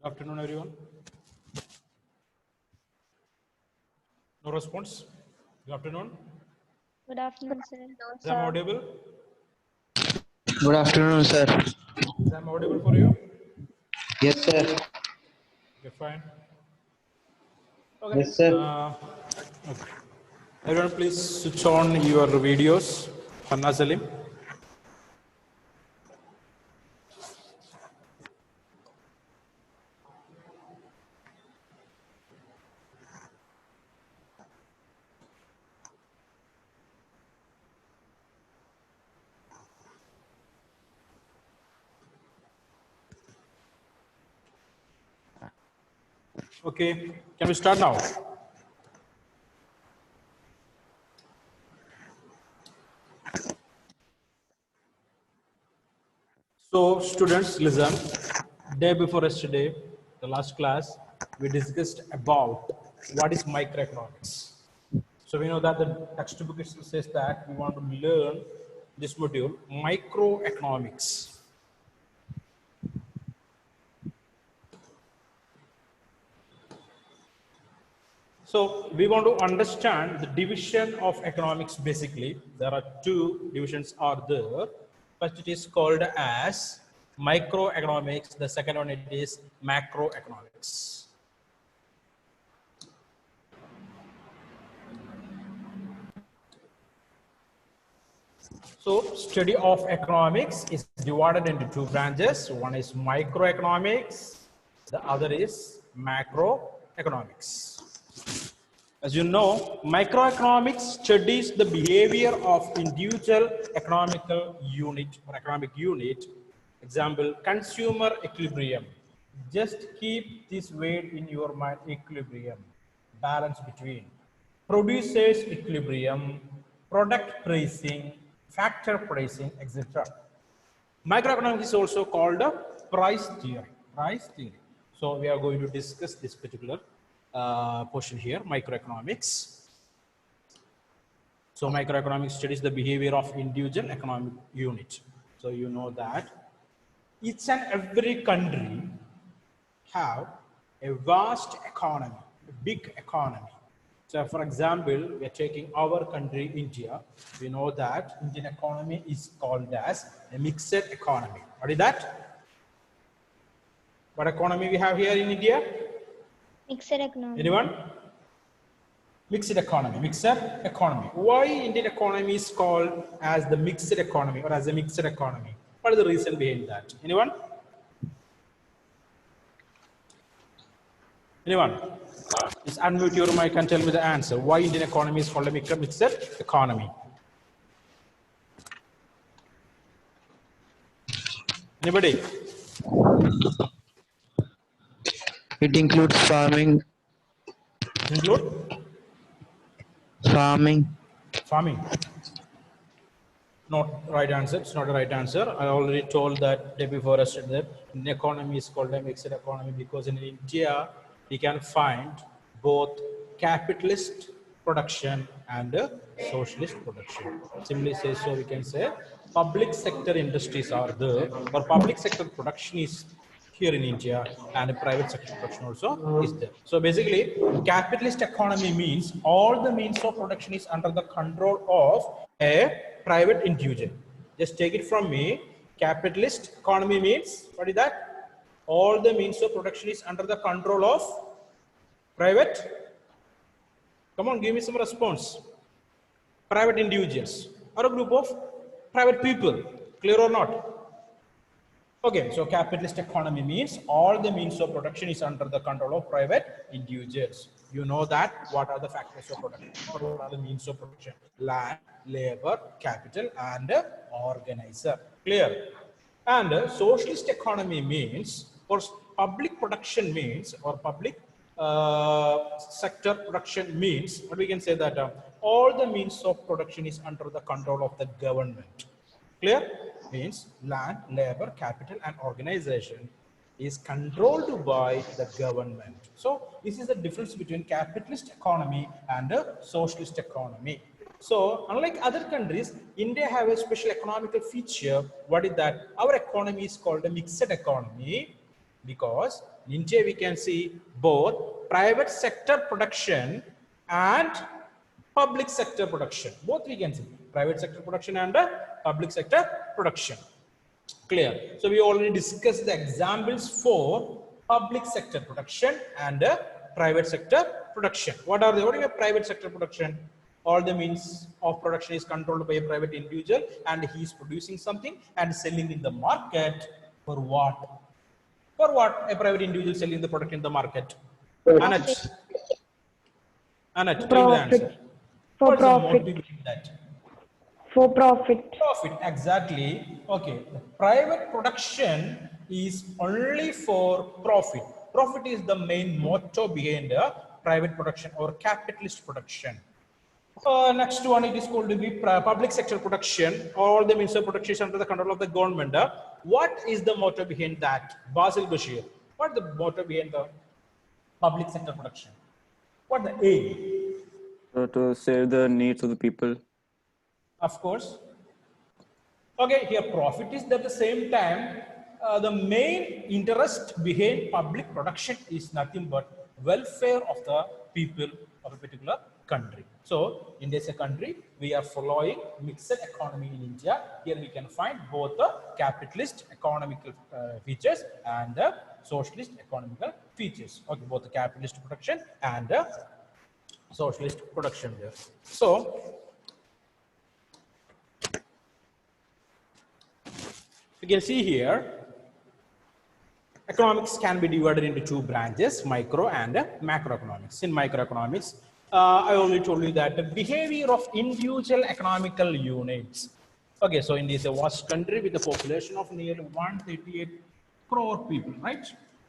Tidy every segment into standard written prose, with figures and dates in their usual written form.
Afternoon, everyone. No response. Good afternoon. Good afternoon, sir. Is I audible? Good afternoon, sir. Is I audible for you? Yes, sir. Okay, fine. Okay. Yes, sir. Okay. Everyone, please switch on your videos. Hanna Salim. Okay. Can we start now? So, students, listen. Day before yesterday, the last class, we discussed about what is microeconomics. So we know that the textbook says that we want to learn this module, microeconomics. So we want to understand the division of economics. Basically, there are two divisions are there. First, it is called as microeconomics. The second one, it is macroeconomics. So study of economics is divided into two branches. One is microeconomics, the other is macroeconomics. As you know, microeconomics studies the behavior of individual economical unit or economic unit. Example, consumer equilibrium. Just keep this word in your mind, equilibrium, balance between. Producers equilibrium, product pricing, factor pricing, etc. Microeconomics is also called a price theory. Price theory. So we are going to discuss this particular portion here, microeconomics. So microeconomics studies the behavior of individual economic unit. So you know that each and every country have a vast economy, a big economy. So for example, we are taking our country, India. We know that Indian economy is called as a mixed economy. What is that? What economy we have here in India? Mixed economy. Anyone? Mixed economy, mixed economy. Why Indian economy is called as the mixed economy or as a mixed economy? What is the reason behind that? Anyone? Anyone? Just unmute your mic and tell me the answer. Why Indian economy is called a mixed economy? Anybody? It includes farming. Include? Farming. Farming. Not right answer. It's not a right answer. I already told that day before yesterday that Indian economy is called a mixed economy because in India we can find both capitalist production and socialist production. Simply say so we can say public sector industries are there or public sector production is here in India and private sector production also is there. So basically capitalist economy means all the means of production is under the control of a private individual. Just take it from me. Capitalist economy means, what is that? All the means of production is under the control of private. Come on, give me some response. Private individuals or a group of private people. Clear or not? Okay, so capitalist economy means all the means of production is under the control of private individuals. You know that what are the factors of production or what are the means of production? Land, labor, capital, and organizer. Clear? And socialist economy means, or public production means, or public sector production means, what we can say that all the means of production is under the control of the government. Clear? Means land, labor, capital, and organization is controlled by the government. So this is the difference between capitalist economy and a socialist economy. So unlike other countries, India have a special economical feature. What is that? Our economy is called a mixed economy because In India, we can see both private sector production and public sector production. Both we can see private sector production and public sector production. Clear. So we already discussed the examples for public sector production and private sector production. What are they? What is a private sector production? All the means of production is controlled by a private individual, and he is producing something and selling in the market for what? For what a private individual selling the product in the market? Anat, Anat, tell me the answer. Profit. For What is the profit. motive behind that? For profit. Profit, exactly. Okay, the private production is only for profit. Profit is the main motto behind private production or capitalist production. Next one, it is called to be public sector production. All the means of production is under the control of the government. What is the motto behind that? Basil Bashir, what is the motto behind the public sector production? What the aim? So to serve the needs of the people. Of course. Okay, here profit is at the same time. The main interest behind public production is nothing but welfare of the people of a particular country. So, India is a country, we are following mixed economy in India. Here we can find both the capitalist economical features and the socialist economical features. Okay, both the capitalist production and socialist production there. So, you can see here, economics can be divided into two branches, micro and macroeconomics. In microeconomics, I already told you that the behavior of individual economical units. Okay, so India is a vast country with a population of nearly 138 crore people, right?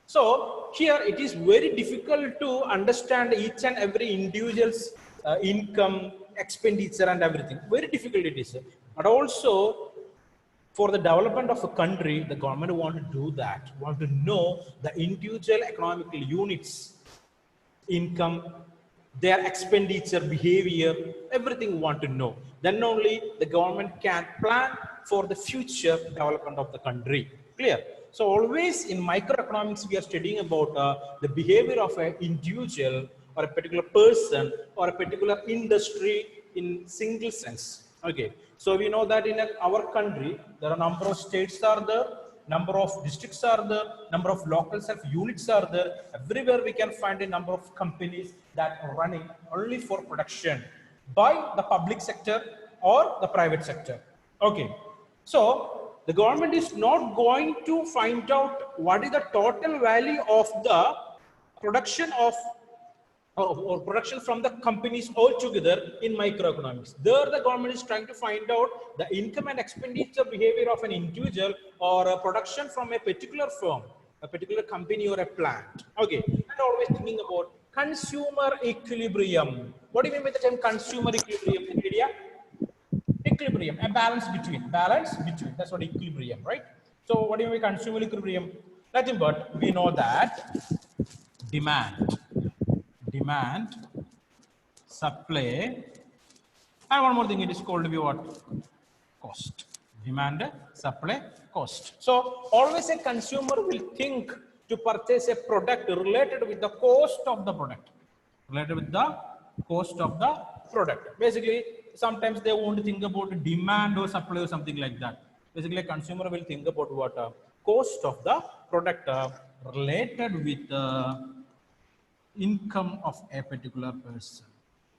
So here it is very difficult to understand each and every individual's income, expenditure and everything. Very difficult it is. But also, for the development of a country, the government want to do that, want to know the individual economical units, income, their expenditure, behavior, everything want to know. Then only the government can plan for the future development of the country. Clear? So always in microeconomics, we are studying about the behavior of an individual or a particular person or a particular industry in single sense. Okay. So we know that in our country, there are a number of states are there, number of districts are there, number of local self units are there. Everywhere we can find a number of companies that are running only for production by the public sector or the private sector. Okay. So the government is not going to find out what is the total value of the production of or production from the companies altogether in microeconomics. There the government is trying to find out the income and expenditure behavior of an individual or a production from a particular firm, a particular company or a plant. Okay, and always thinking about consumer equilibrium. What do you mean by the term consumer equilibrium in media? Equilibrium, a balance between, that's what equilibrium, right? So what do you mean by consumer equilibrium? Nothing but we know that demand, supply, and one more thing, it is called to be what? Cost. Demand, supply, cost. So always a consumer will think to purchase a product related with the cost of the product. Basically, sometimes they won't think about demand or supply or something like that. Basically, a consumer will think about what? Cost of the product related with the income of a particular person.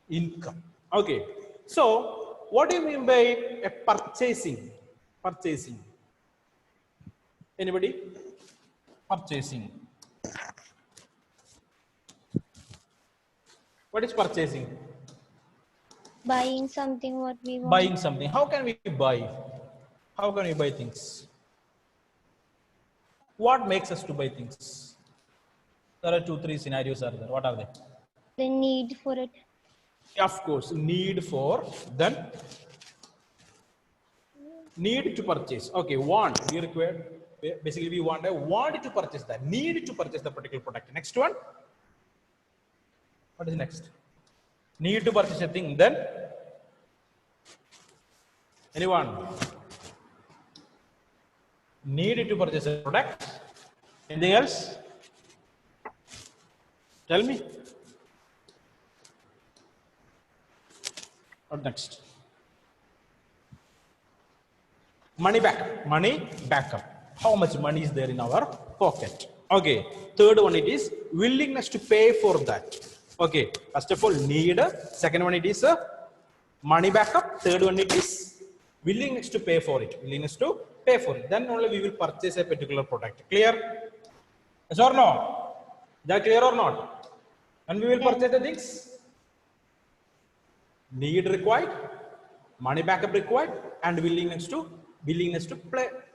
Income. Okay. So, what do you mean by a purchasing? Purchasing. Anybody? Purchasing. What is purchasing? Buying something what we want. Buying something. How can we buy? How can we buy things? What makes us to buy things? There are 2-3 scenarios are there. What are they? The need for it. Of course, need for, then need to purchase. Okay, want, we require, basically we want to purchase that, need to purchase the particular product. Next one, what is next? Need to purchase a thing, then anyone? Need to purchase a product. Anything else? Tell me. What next? Money backup. Money backup. How much money is there in our pocket? Okay. Third one, it is willingness to pay for that. Okay. First of all, need. Second one, it is money backup. Third one, it is willingness to pay for it. Willingness to pay for it. Then only we will purchase a particular product. Clear? Yes or no? Is that clear or not? And we will purchase the things. Need required, money backup required, and willingness to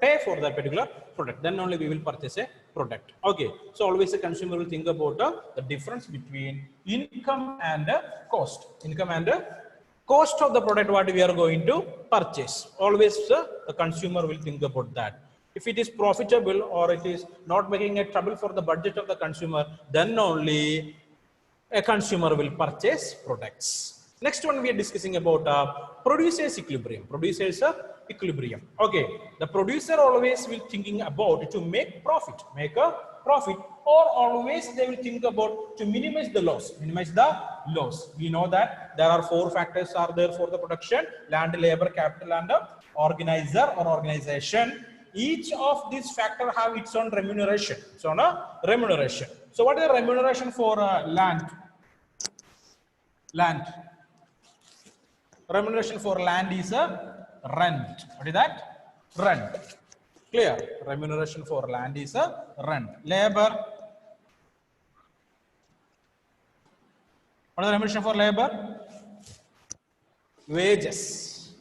pay for that particular product. Then only we will purchase a product. Okay. So always a consumer will think about the difference between income and cost. Income and cost of the product what we are going to purchase. Always the consumer will think about that. If it is profitable or it is not making a trouble for the budget of the consumer, then only a consumer will purchase products. Next one we are discussing about producer's equilibrium. Producer's equilibrium. Okay, the producer always will thinking about to make profit, or always they will think about to minimize the loss. We know that there are 4 factors are there for the production: land, labor, capital, and organizer or organization. Each of these factors have its own remuneration. So, remuneration. So, what is the remuneration for land? Land. Remuneration for land is a rent. What is that? Rent. Clear? Remuneration for land is a rent. Labor. What is the remuneration for labor? Wages.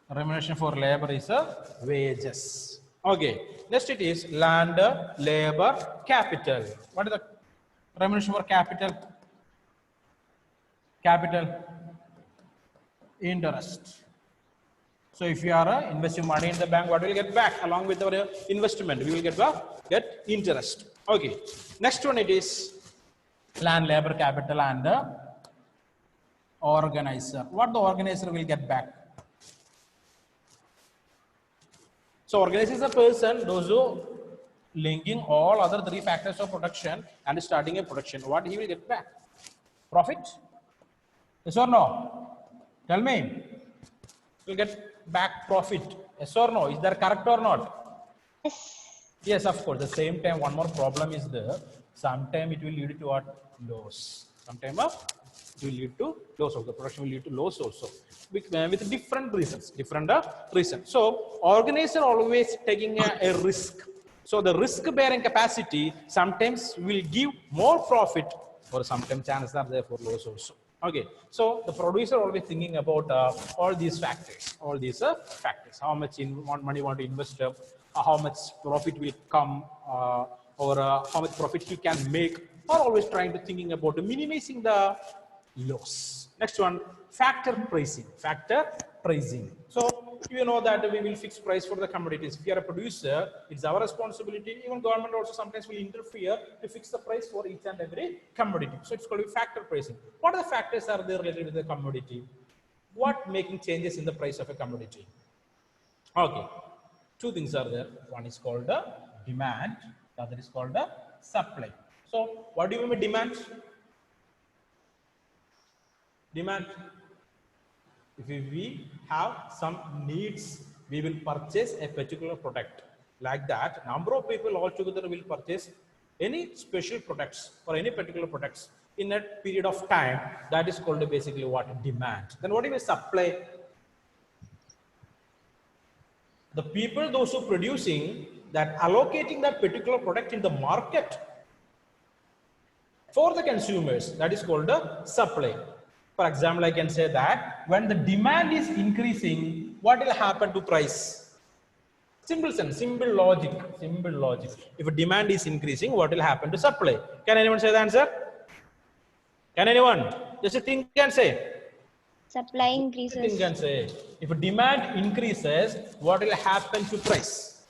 Remuneration for labor is a wages. Okay. Next it is land, labor, capital. What is the remuneration for capital? Capital. Interest. So if you are investing money in the bank, what will get back along with our investment? We will get interest. Okay. Next one it is land, labor, capital, and organizer. What the organizer will get back? So organizer is a person, those who linking all other 3 factors of production and starting a production. What he will get back? Profit? Yes or no? Tell me. Will get back profit. Yes or no? Is that correct or not? Yes. Yes, of course. The same time, one more problem is there. Sometime it will lead to what? Loss. Sometime it will lead to loss of the production will lead to loss also. With different reasons. So, organizer always taking a risk. So, the risk bearing capacity sometimes will give more profit, or sometimes chances are there for loss also. Okay, so the producer always thinking about all these factors, how much money want to invest, how much profit will come, or how much profit he can make, or always trying to thinking about minimizing the loss. Next one, factor pricing. So you know that we will fix price for the commodities. If you are a producer, it's our responsibility. Even government also sometimes will interfere to fix the price for each and every commodity. So it's called factor pricing. What are the factors are there related to the commodity? What making changes in the price of a commodity? Okay, 2 things are there. One is called the demand, the other is called the supply. So what do you mean by demand? Demand. If we have some needs, we will purchase a particular product. Like that, number of people altogether will purchase any special products or any particular products in a period of time. That is called basically what? Demand. Then what is supply? The people, those who producing that, allocating that particular product in the market for the consumers, that is called the supply. For example, I can say that when the demand is increasing, what will happen to price? Simple sense, simple logic. If demand is increasing, what will happen to supply? Can anyone say the answer? Can anyone? Just think and say. Supply increases. Think and say. If demand increases, what will happen to price?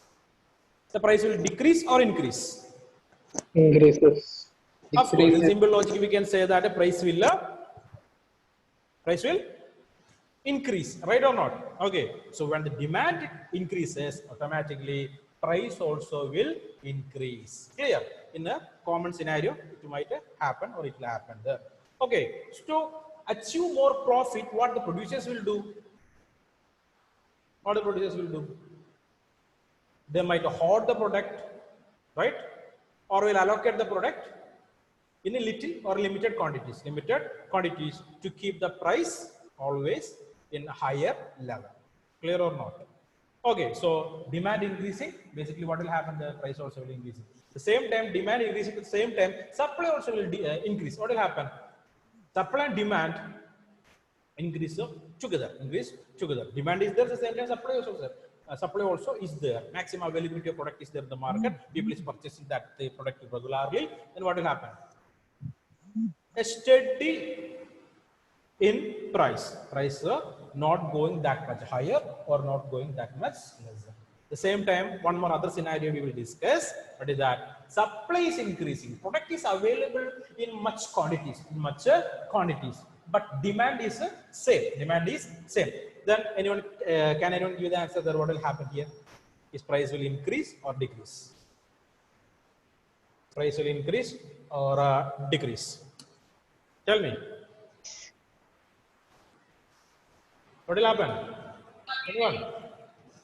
The price will decrease or increase? Increases. Of course, in simple logic, we can say that a price will increase, right or not? Okay, so when the demand increases, automatically price also will increase. Clear? in a common scenario, it might happen or it will happen there. Okay, so to achieve more profit, what the producers will do? What the producers will do? They might hoard the product, right? Or will allocate the product in a little or limited quantities to keep the price always in a higher level. Clear or not? Okay, so demand increasing, basically what will happen? The price also will increase. The same time, demand increasing, at the same time, supply also will increase. What will happen? Supply and demand increase together. Demand is there, at the same time supply also there. Supply also is there. Maximum availability of product is there in the market. People is purchasing that the product regularly. Then what will happen? A steady in price. Price not going that much higher or not going that much lesser. The same time, one more other scenario we will discuss. What is that? Supply is increasing. Product is available in much quantities, but demand is same. Then anyone can anyone give the answer that what will happen here? Is price will increase or decrease? Price will increase or decrease? Tell me. What will happen? Anyone?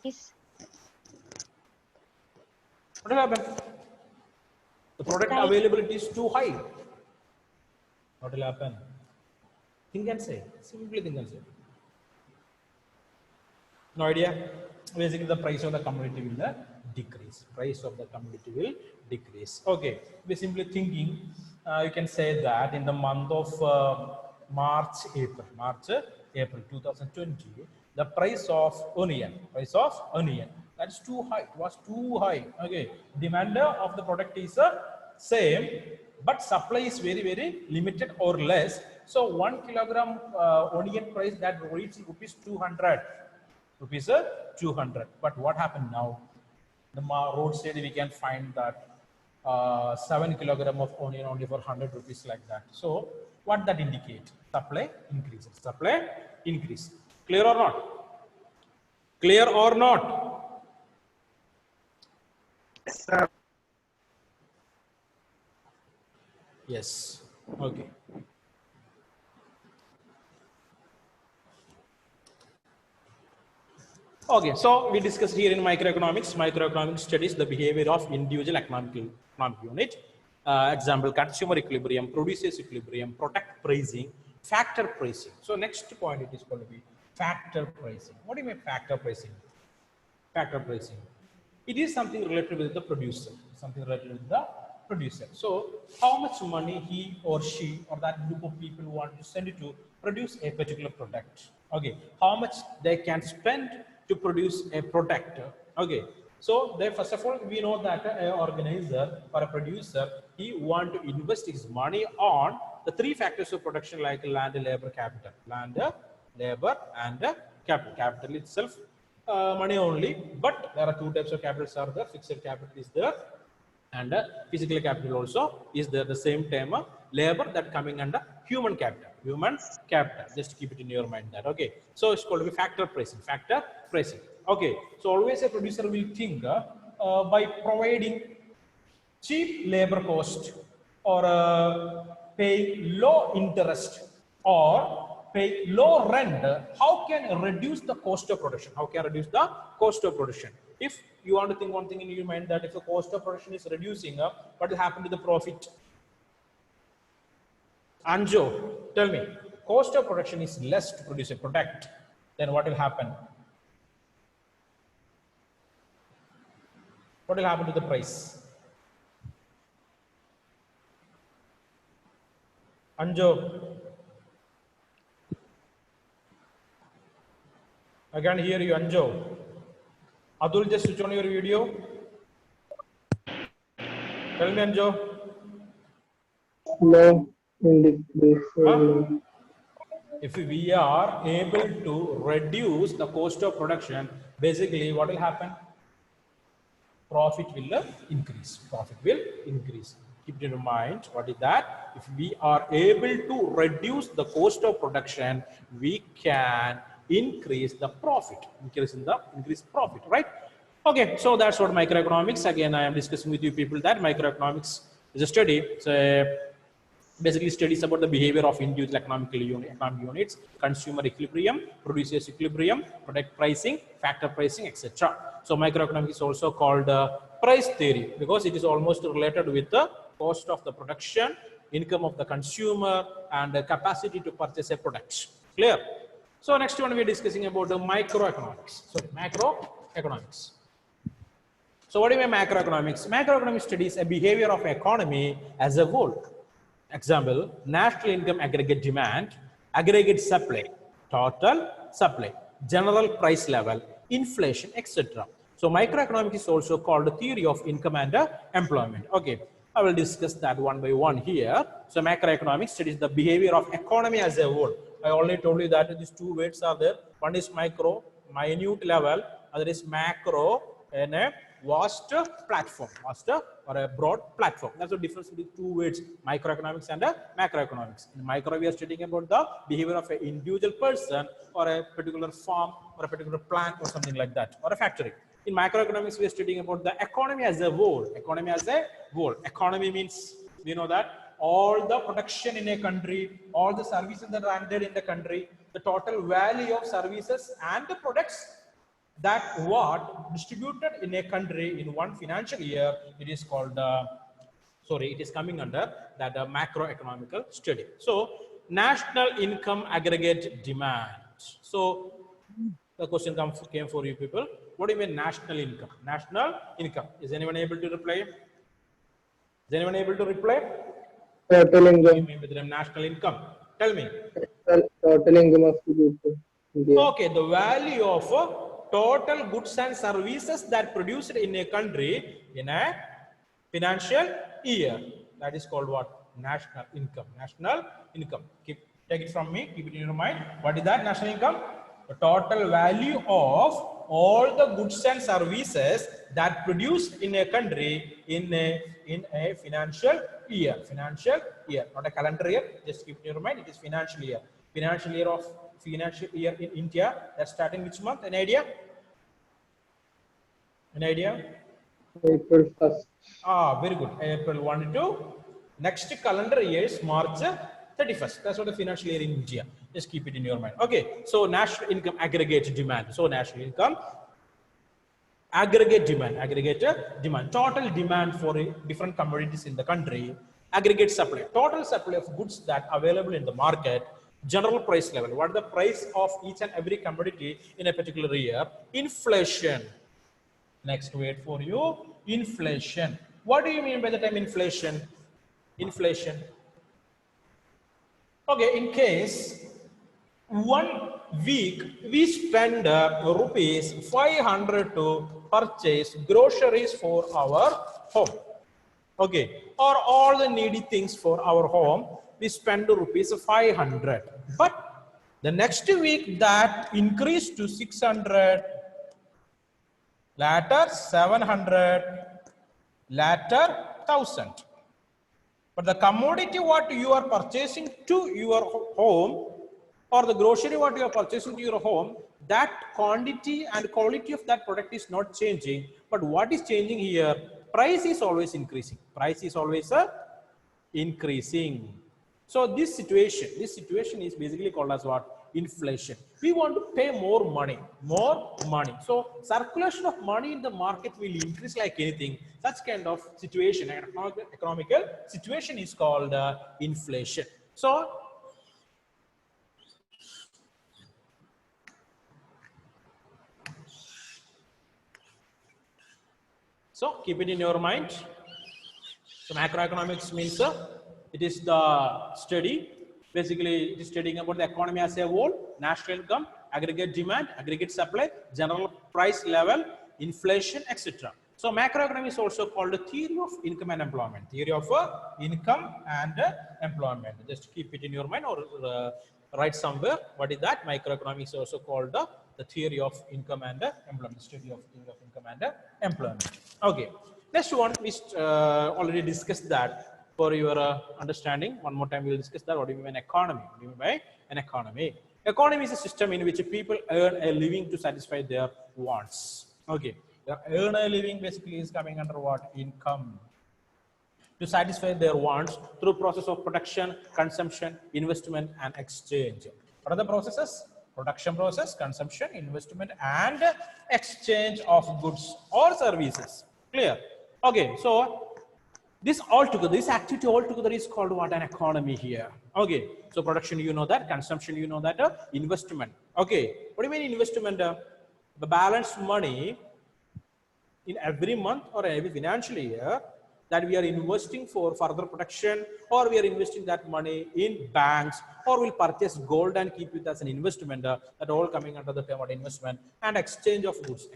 Yes. What will happen? The product Price. availability is too high. What will happen? Think and say. Simply think and say. No idea? Basically, the price of the commodity will decrease. Price of the commodity will decrease. Okay. We're simply thinking, you can say that in the month of March, April 2020, the price of onion, that's too high. It was too high. Okay. Demand of the product is same, but supply is very, very limited or less. So 1 kilogram onion price that reaches rupees 200. But what happened now? The roadside we can find that 7 kilogram of onion only for 100 rupees like that. So what that indicate? Supply increases. Supply increase. Clear or not? Clear or not? Sir. Yes. Okay. Okay, so we discussed here in microeconomics. Microeconomics studies the behavior of individual economic unit. Example: consumer equilibrium, producers equilibrium, product pricing, factor pricing. So next point it is going to be factor pricing. What do you mean factor pricing? Factor pricing. It is something related with the producer. So how much money he or she or that group of people want to send it to produce a particular product. Okay, how much they can spend to produce a product. Okay, so they, first of all, we know that an organizer or a producer, he want to invest his money on the three factors of production like land, labor, capital. Land, labor, and capital. Capital itself, money only, but there are two types of capitals are there. Fixed capital is there, and physical capital also is there. The same time, labor that coming under human capital. Just keep it in your mind that. Okay, so it's called to be factor pricing. Okay, so always a producer will think by providing cheap labor cost or pay low interest or pay low rent, how can reduce the cost of production? If you want to think one thing in your mind, that if the cost of production is reducing, what will happen to the profit? Anjo, tell me, cost of production is less to produce a product, then what will happen? What will happen to the price? Anjo, I can't hear you, Anjo. Adul, just switch on your video. Tell me, Anjo. No. Decrease. Huh? If we are able to reduce the cost of production, basically what will happen? Profit will increase. Keep it in mind. What is that? If we are able to reduce the cost of production, we can increase the profit. Increase profit, right? Okay, so that's what microeconomics. Again, I am discussing with you people that microeconomics It's a study. So basically studies about the behavior of individual economic units, consumer equilibrium, producers equilibrium, product pricing, factor pricing, etc. So microeconomics is also called price theory because it is almost related with the cost of the production, income of the consumer, and the capacity to purchase a product. Clear? So next one we are discussing about the macroeconomics. Sorry, macroeconomics. So what do you mean macroeconomics? Macroeconomics studies a behavior of economy as a whole. Example, national income aggregate demand, aggregate supply, total supply, general price level, inflation, etc. So microeconomics is also called the theory of income and employment. Okay, I will discuss that one by one here. So macroeconomics studies the behavior of economy as a whole. I already told you that these two words are there. One is micro, minute level, other is macro, and a vast platform, vast or a broad platform. That's the difference between two words, microeconomics and macroeconomics. In micro, we are studying about the behavior of an individual person or a particular farm or a particular plant or something like that, or a factory. In macroeconomics, we are studying about the economy as a whole. Economy as a whole. Economy means, we know that all the production in a country, all the services that are rendered in the country, the total value of services and the products that what distributed in a country in one financial year, it is called it is coming under that macroeconomical study. So national income aggregate demand. So the question came for you people. What do you mean national income? National income. Is anyone able to reply? Is anyone able to reply? Total What do you income. mean with the national income? Tell me. Total income of the people. India. Okay, the value of total goods and services that produced in a country in a financial year. That is called what? National income. National income. Take it from me. Keep it in your mind. What is that national income? The total value of all the goods and services that produced in a country in a financial year. Financial year, not a calendar year. Just keep it in your mind. It is financial year. Financial year in India. That's starting which month? An idea? An idea? April 1st. Very good. April 1 to next calendar year is March 31st. That's what the financial year in India. Just keep it in your mind. Okay. So national income aggregate demand. So national income aggregate demand, total demand for different commodities in the country, aggregate supply, total supply of goods that available in the market, general price level, what is the price of each and every commodity in a particular year, inflation. Next word for you, inflation. What do you mean by the term inflation? Inflation. Okay, in case 1 week we spend rupees 500 to purchase groceries for our home. Okay, or all the needy things for our home, we spend rupees 500. But the next week that increased to 600, later 700, later 1000. But the commodity what you are purchasing to your home, or the grocery what you are purchasing to your home, that quantity and quality of that product is not changing. But what is changing here? Price is always increasing. Price is always increasing. So this situation is basically called as what? Inflation. We want to pay more money. So circulation of money in the market will increase like anything. Such kind of situation, an economical situation, is called inflation. So keep it in your mind. So macroeconomics means it is the study. Basically, it is studying about the economy as a whole, national income, aggregate demand, aggregate supply, general price level, inflation, etc. So macroeconomics is also called the theory of income and employment. Theory of income and employment. Just keep it in your mind or write somewhere. What is that? Macroeconomics is also called the theory of income and employment. Study of theory of income and employment. Okay. Next one, we already discussed that. For your understanding, one more time we will discuss that. What do you mean by an economy? What do you mean by an economy? Economy is a system in which people earn a living to satisfy their wants. Okay, earn a living basically is coming under what? Income. to satisfy their wants through process of production, consumption, investment, and exchange. What are the processes? Production process, consumption, investment, and exchange of goods or services. Clear? Okay, so this altogether, this activity altogether is called what? An economy here. Okay, so production, you know that, consumption, you know that, investment. Okay, what do you mean investment? The balance money in every month or every financial year that we are investing for further production, or we are investing that money in banks, or we'll purchase gold and keep it as an investment, that all coming under the term of investment, and exchange of goods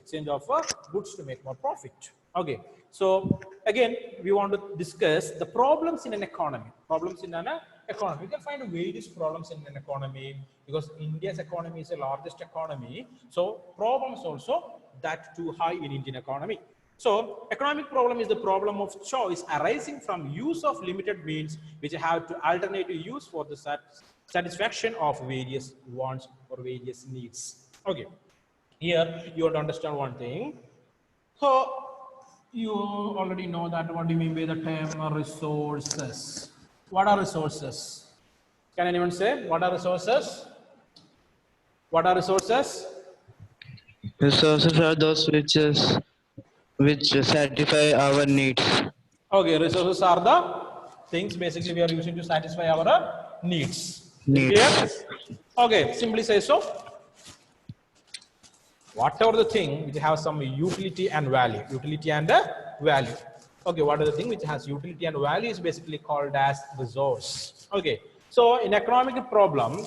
to make more profit. Okay, so again, we want to discuss the problems in an economy. Problems in an economy. We can find various problems in an economy because India's economy is the largest economy. So problems also that too high in Indian economy. So economic problem is the problem of choice arising from use of limited means which have to alternative use for the satisfaction of various wants or various needs. Okay, here you want to understand one thing. So you already know that what do you mean by the term resources? What are resources? Can anyone say what are resources? What are resources? Resources are those which satisfy our needs. Okay, resources are the things basically we are using to satisfy our needs. Is it clear? Okay, simply say so. Whatever the thing which has some utility and value. Utility and value. Okay, what are the thing which has utility and value is basically called as resource. Okay, so in economic problem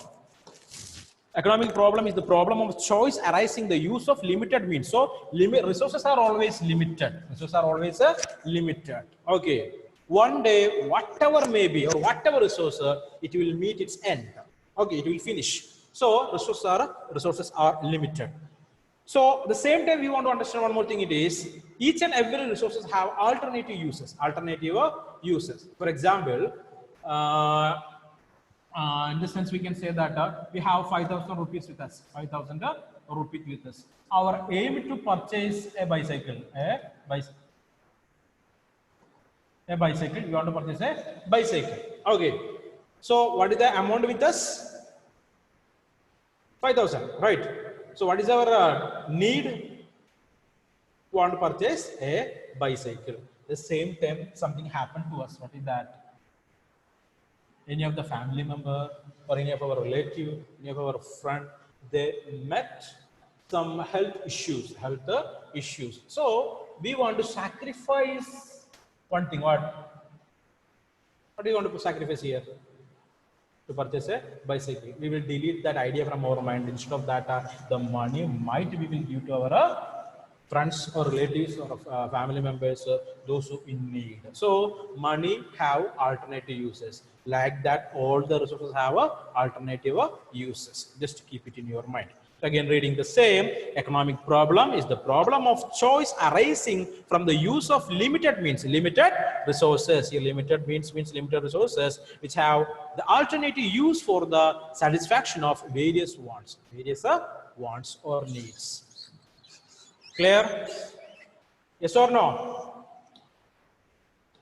is the problem of choice arising the use of limited means. So resources are always limited. Resources are always limited. Okay, one day whatever may be or whatever resource, it will meet its end. Okay, it will finish. So resources are limited. So the same time we want to understand one more thing. It is each and every resources have alternative uses. For example, in this sense we can say that we have 5,000 rupees with us. 5,000 rupees with us. Our aim to purchase a bicycle. A bicycle. We want to purchase a bicycle. Okay. So what is the amount with us? 5,000. Right. So what is our need? We want to purchase a bicycle. The same time something happened to us. What is that? Any of the family member or any of our relative, any of our friend, they met some health issues. So we want to sacrifice one thing. What do you want to sacrifice here? To purchase a bicycle. We will delete that idea from our mind. Instead of that, the money might we will give to our friends or relatives or family members, those who in need. So money have alternative uses. Like that, all the resources have alternative uses. Just keep it in your mind. Again, reading the same, economic problem is the problem of choice arising from the use of limited means, limited resources. Here, limited means limited resources, which have the alternative use for the satisfaction of various wants or needs. Clear? Yes or no?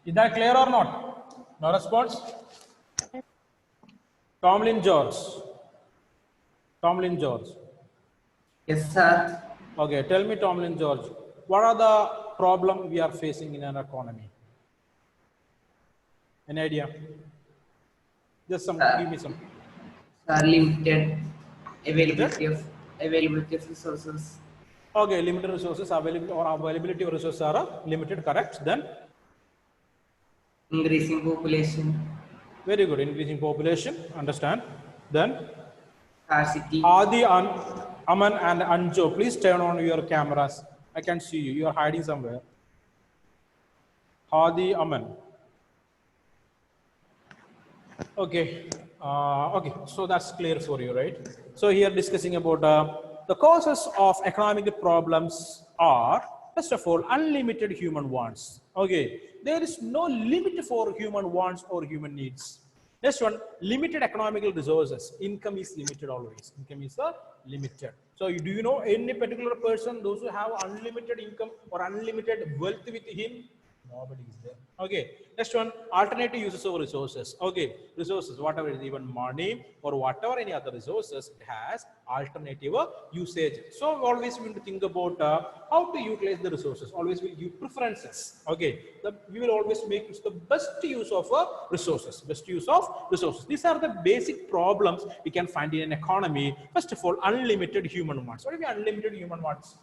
Is that clear or not? No response? Tomlin George. Yes, sir. Okay, tell me, Tomlin George, what are the problems we are facing in an economy? Any idea? Just give me some. Sir, limited availability of resources. Okay, limited resources availability of resources are limited, correct? Then Increasing population. very good, increasing population, understand. Then Scarcity. Adi, Aman and Anjo, please turn on your cameras. I can see you. You are hiding somewhere. Hadi, Aman. Okay. Okay. So that's clear for you, right? So here discussing about the causes of economic problems are, first of all, unlimited human wants. Okay. There is no limit for human wants or human needs. Next one, limited economical resources. Income is limited always. Income is limited. So do you know any particular person, those who have unlimited income or unlimited wealth with him? Nobody is there. Okay. Next one, alternative uses of resources. Okay. Resources, whatever is even money or whatever any other resources, it has alternative usage. So always we need to think about how to utilize the resources. Always we give preferences. Okay. We will always make the best use of resources. Best use of resources. These are the basic problems we can find in an economy. First of all, unlimited human wants. What do you mean unlimited human wants?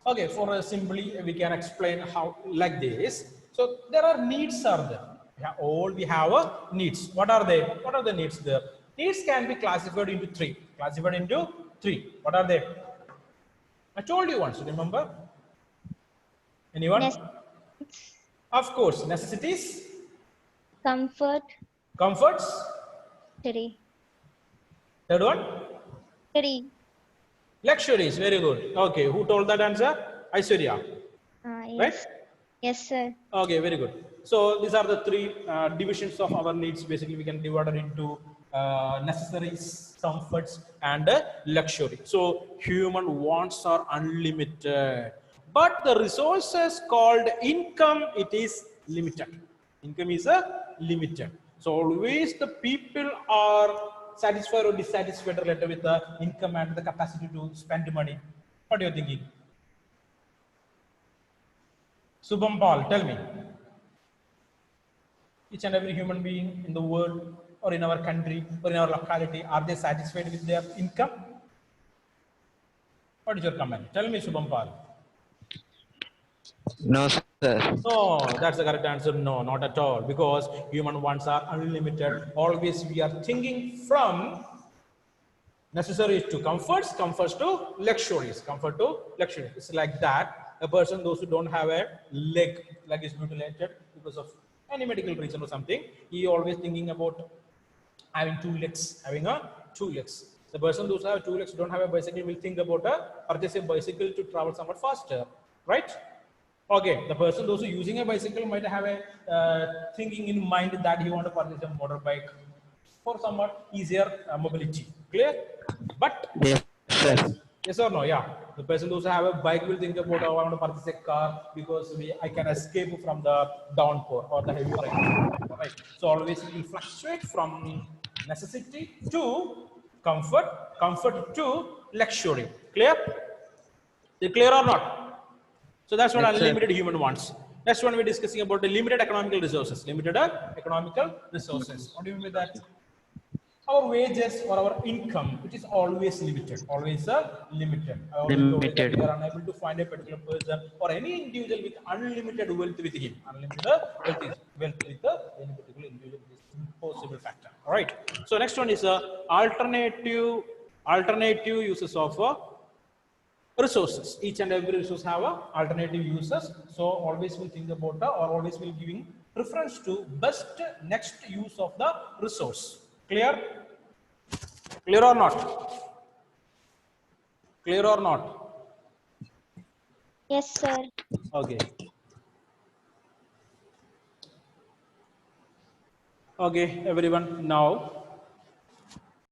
Okay, for simply we can explain how like this. So there are needs are there. Yeah, all we have needs. What are they? What are the needs there? Needs can be classified into three. Classified into three. What are they? I told you once. Remember? Anyone? Of course, necessities, Comfort. comforts. Three. Third one, luxuries. Very good. Okay, who told that answer? Aishwarya. Yes. Right? Yes, sir. Okay, very good. So these are the three divisions of our needs. Basically, we can divide it into necessaries, comforts, and luxury. So human wants are unlimited, but the resources called income, it is limited. Income is limited. So always the people are satisfied or dissatisfied related with the income and the capacity to spend money. What are you thinking? Subham Paul, tell me. Each and every human being in the world or in our country or in our locality, are they satisfied with their income? What is your comment? Tell me, Subham Paul. No, sir. No, that's the correct answer. No, not at all. Because human wants are unlimited. Always we are thinking from necessaries to comforts, comforts to luxuries, comfort to luxury. It's like that. A person, those who don't have a leg is mutilated because of any medical reason or something, he always thinking about having two legs, having two legs. The person those who have two legs, don't have a bicycle, will think about purchase a bicycle to travel somewhat faster, right? Okay, the person those who using a bicycle might have a thinking in mind that he want to purchase a motorbike for somewhat easier mobility. Clear? But Yes, sir. yes or no? Yeah. The person those who have a bike will think about, oh, I want to purchase a car because I can escape from the downpour or the heavy rain. Right. So always it will fluctuate from necessity to comfort, comfort to luxury. Clear? Is it clear or not? So that's what Yes, sir. unlimited human wants. Next one we're discussing about the limited economical resources. Limited economical resources. What do you mean by that? Our wages or our income, it is always limited. Always limited. I already told you that Limited. we are unable to find a particular person or any individual with unlimited wealth with him. Unlimited wealth with any particular individual is impossible factor. All right. So next one is alternative uses of resources. Each and every resource have alternative uses. So always will think about or always will giving preference to best next use of the resource. Clear? Clear or not? Clear or not? Yes, sir. Okay. Okay, everyone. Now